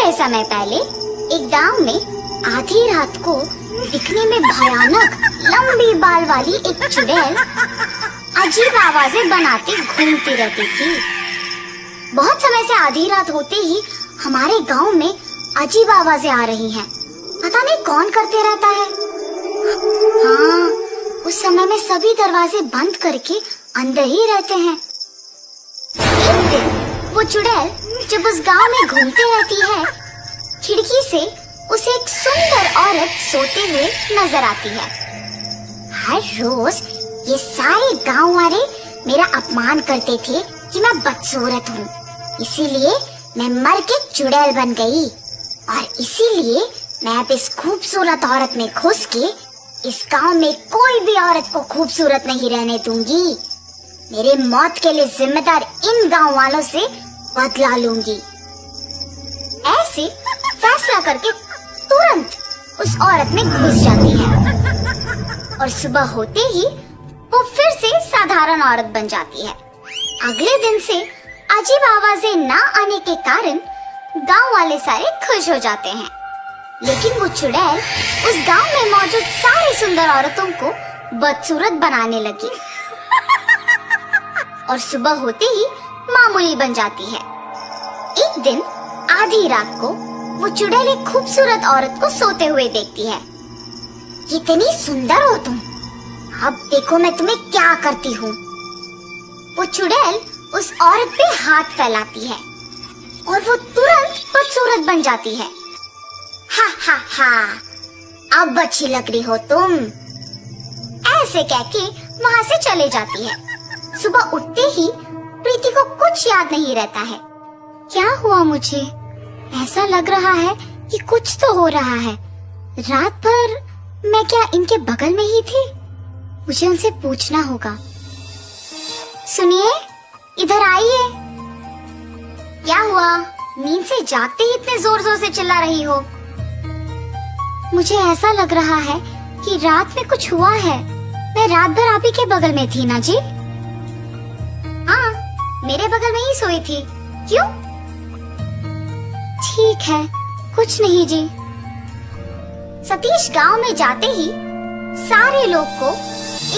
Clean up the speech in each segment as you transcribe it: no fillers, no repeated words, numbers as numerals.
थोड़े समय पहले एक गांव में आधी रात को दिखने में भयानक लंबी बाल वाली एक चुड़ैल अजीब आवाजें बनाती घूमती रहती थी। बहुत समय से आधी रात होते ही हमारे गांव में अजीब आवाजें आ रही हैं। पता नहीं कौन करते रहता है। हाँ, उस समय में सभी दरवाजे बंद करके अंदर ही रहते हैं। एक दिन वो चुड़ैल जब उस गांव में घूमते रहती है, खिड़की से उसे एक सुंदर औरत सोते हुए नजर आती है। हर रोज ये सारे गांव वाले मेरा अपमान करते थे कि मैं बदसूरत हूँ, इसीलिए मैं मर के चुड़ैल बन गई और इसीलिए मैं अब इस खूबसूरत औरत में घुस के इस गांव में कोई भी औरत को खूबसूरत नहीं रहने दूंगी। मेरे मौत के लिए जिम्मेदार इन गांव वालों से बदला लूंगी। ऐसे फैसला करके तुरंत उस औरत में घुस जाती है और सुबह होते ही वो फिर से साधारण औरत बन जाती है। अगले दिन से अजीब आवाजें ना आने के कारण गांव वाले सारे खुश हो जाते हैं। लेकिन वो चुड़ैल उस गांव में मौजूद सारी सुंदर औरतों को बदसूरत बनाने लगी और सुबह होते ही मामूली बन जाती है। एक दिन आधी रात को वो चुड़ैल एक खूबसूरत औरत को सोते हुए देखती है। कितनी सुंदर हो तुम, अब देखो मैं तुम्हें क्या करती हूँ। वो चुड़ैल उस औरत पे हाथ फैलाती है और वो तुरंत बदसूरत बन जाती है। हा हा हा, अब अच्छी लग रही हो तुम, ऐसे कह के वहाँ से चले जाती है। सुबह उठते ही प्रीति को कुछ याद नहीं रहता है। क्या हुआ मुझे? ऐसा लग रहा है कि कुछ तो हो रहा है। रात भर मैं क्या इनके बगल में ही थी? मुझे उनसे पूछना होगा। सुनिए, इधर आइए। क्या हुआ? नींद से जागते ही इतने जोर जोर से चिल्ला रही हो? मुझे ऐसा लग रहा है कि रात में कुछ हुआ है। मैं रात भर आप ही के बगल में थी ना जी? हाँ, मेरे बगल में ही सोई थी। क्यों? ठीक है, कुछ नहीं जी। सतीश गांव में जाते ही सारे लोग को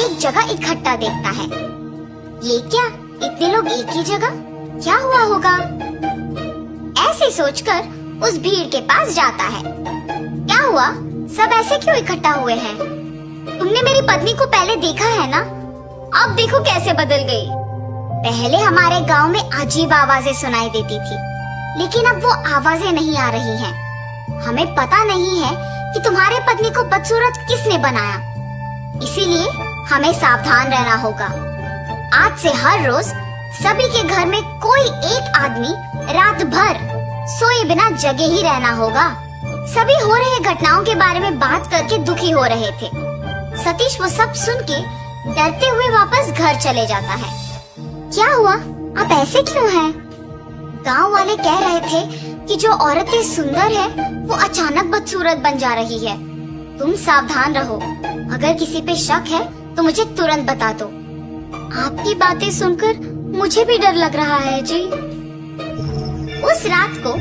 एक जगह इकट्ठा देखता है। ये क्या, इतने लोग एक ही जगह? क्या हुआ होगा? ऐसे सोचकर उस भीड़ के पास जाता है। क्या हुआ? सब ऐसे क्यों इकट्ठा हुए हैं? तुमने मेरी पत्नी को पहले देखा है ना? अब देखो कैसे बदल गई। पहले हमारे गांव में अजीब आवाजें सुनाई देती थी, लेकिन अब वो आवाजें नहीं आ रही हैं। हमें पता नहीं है कि तुम्हारे पत्नी को बदसूरत किसने बनाया, इसीलिए हमें सावधान रहना होगा। आज से हर रोज सभी के घर में कोई एक आदमी रात भर सोए बिना जगे ही रहना होगा। सभी हो रहे घटनाओं के बारे में बात करके दुखी हो रहे थे। सतीश वो सब सुन के डरते हुए वापस घर चले जाता है। क्या हुआ? आप ऐसे क्यों हैं? गांव वाले कह रहे थे कि जो औरतें सुंदर है वो अचानक बदसूरत बन जा रही है। तुम सावधान रहो, अगर किसी पे शक है तो मुझे तुरंत बता दो। आपकी बातें सुनकर मुझे भी डर लग रहा है जी। उस रात को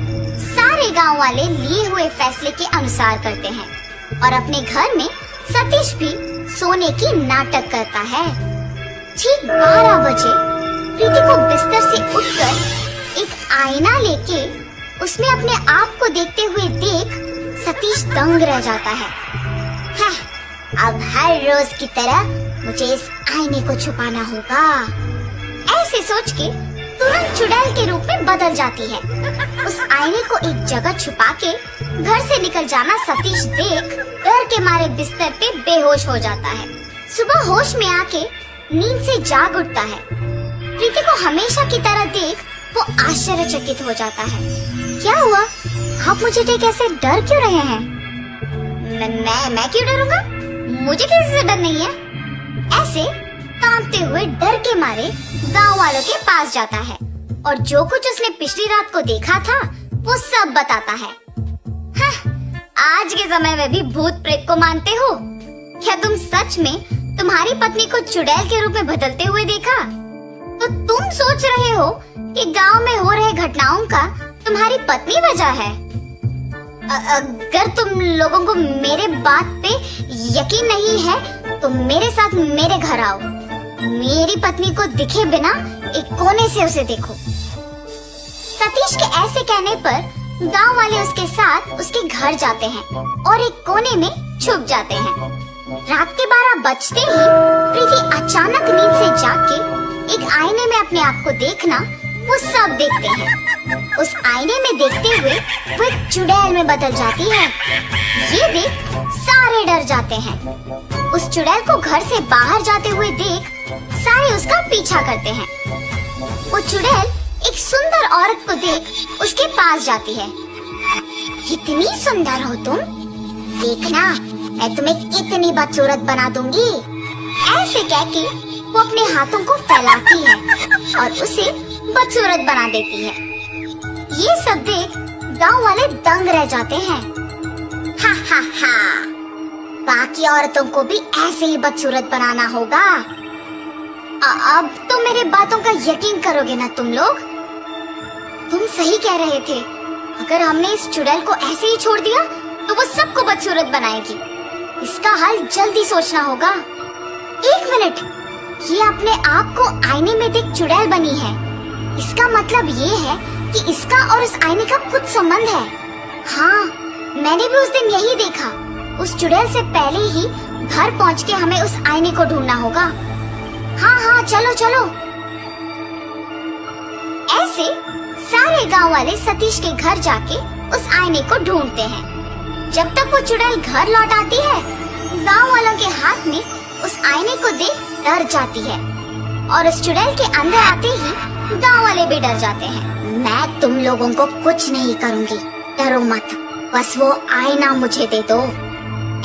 सारे गांव वाले लिए हुए फैसले के अनुसार करते हैं और अपने घर में सतीश भी सोने की नाटक करता है। ठीक 12 बजे प्रीति को बिस्तर से उठकर एक आईना लेके उसमें अपने आप को देखते हुए देख सतीश दंग रह जाता है। अब हर रोज की तरह मुझे इस आईने को छुपाना होगा। ऐसे सोच के तुरंत चुड़ैल के रूप में बदल जाती है। उस आईने को एक जगह छुपा के घर से निकल जाना सतीश देख डर के मारे बिस्तर पे बेहोश हो जाता है। सुबह होश में आके नींद से जाग उठता है। प्रीति को हमेशा की तरह देख वो आश्चर्यचकित हो जाता है। क्या हुआ? आप मुझे देख ऐसे डर क्यों रहे हैं? मैं क्यों डरूंगा? मुझे किसी से डर नहीं है। ऐसे कांपते हुए डर के मारे गांव वालों के पास जाता है और जो कुछ उसने पिछली रात को देखा था वो सब बताता है। आज के समय में भी भूत प्रेत को मानते हो? क्या तुम सच में तुम्हारी पत्नी को चुड़ैल के रूप में बदलते हुए देखा? तो तुम सोच रहे हो कि गांव में हो रहे घटनाओं का तुम्हारी पत्नी वजह है? अगर तुम लोगों को मेरे बात पे यकीन नहीं है तो मेरे साथ मेरे घर आओ। मेरी पत्नी को दिखे बिना एक कोने से उसे देखो। सतीश के ऐसे कहने पर गांव वाले उसके साथ उसके घर जाते हैं और एक कोने में छुप जाते हैं। रात के 12 बजते ही प्रीति अचानक नींद से जाग के एक आईने में अपने आप को देखना वो सब देखते हैं। उस आईने में देखते हुए वो एक चुड़ैल में बदल जाती है। ये देख सारे डर जाते हैं। उस चुड़ैल को घर से बाहर जाते हुए देख सारे उसका पीछा करते हैं। वो चुड़ैल एक सुंदर औरत को देख उसके पास जाती है। कितनी सुंदर हो तुम, देखना मैं तुम्हें कितनी बदसूरत बना दूंगी। ऐसे कह के वो अपने हाथों को फैलाती है और उसे बदसूरत बना देती है। ये सब देख गांव वाले दंग रह जाते हैं। हा हा हा, बाकी औरतों को भी ऐसे ही बदसूरत बनाना होगा। अब तो मेरे बातों का यकीन करोगे ना तुम लोग? तुम सही कह रहे थे, अगर हमने इस चुड़ैल को ऐसे ही छोड़ दिया तो वो सबको बदसूरत बनाएगी। इसका हल जल्दी सोचना होगा। एक मिनट, ये अपने आप को आईने में देख चुड़ैल बनी है। इसका मतलब ये है कि इसका और उस आईने का कुछ संबंध है। हाँ, मैंने भी उस दिन यही देखा। उस चुड़ैल से पहले ही घर पहुँच के हमें उस आईने को ढूंढना होगा। हाँ हाँ, चलो चलो। ऐसे सारे गांव वाले सतीश के घर जाके उस आईने को ढूंढते हैं। जब तक वो चुड़ैल घर लौट आती है, गांव वालों के हाथ में उस आईने को देख डर जाती है और उस चुड़ैल के अंदर आते ही गांव वाले भी डर जाते हैं। मैं तुम लोगों को कुछ नहीं करूंगी, डरो मत, बस वो आईना मुझे दे दो,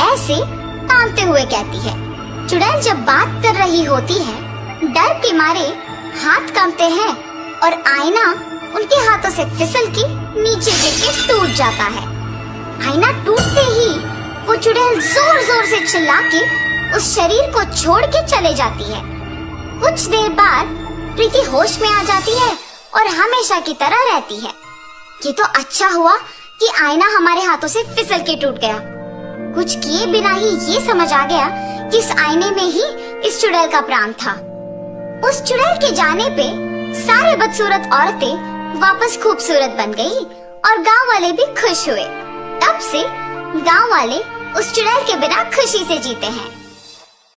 ऐसे कांपते हुए कहती है। चुड़ैल जब बात कर रही होती है, डर के मारे हाथ कांपते हैं और आईना उनके हाथों से फिसल के नीचे गिर के टूट जाता है। आईना टूटते ही वो चुड़ैल जोर जोर से चिल्ला के उस शरीर को छोड़ के चले जाती है। कुछ देर बाद प्रीति होश में आ जाती है और हमेशा की तरह रहती है। ये तो अच्छा हुआ कि आईना हमारे हाथों से फिसल के टूट गया। कुछ किए बिना ही ये समझ आ गया कि इस आईने में ही इस चुड़ैल का प्राण था। उस चुड़ैल के जाने पे सारे बदसूरत औरतें वापस खूबसूरत बन गई और गांव वाले भी खुश हुए। तब से गांव वाले उस चुड़ैल के बिना खुशी से जीते हैं।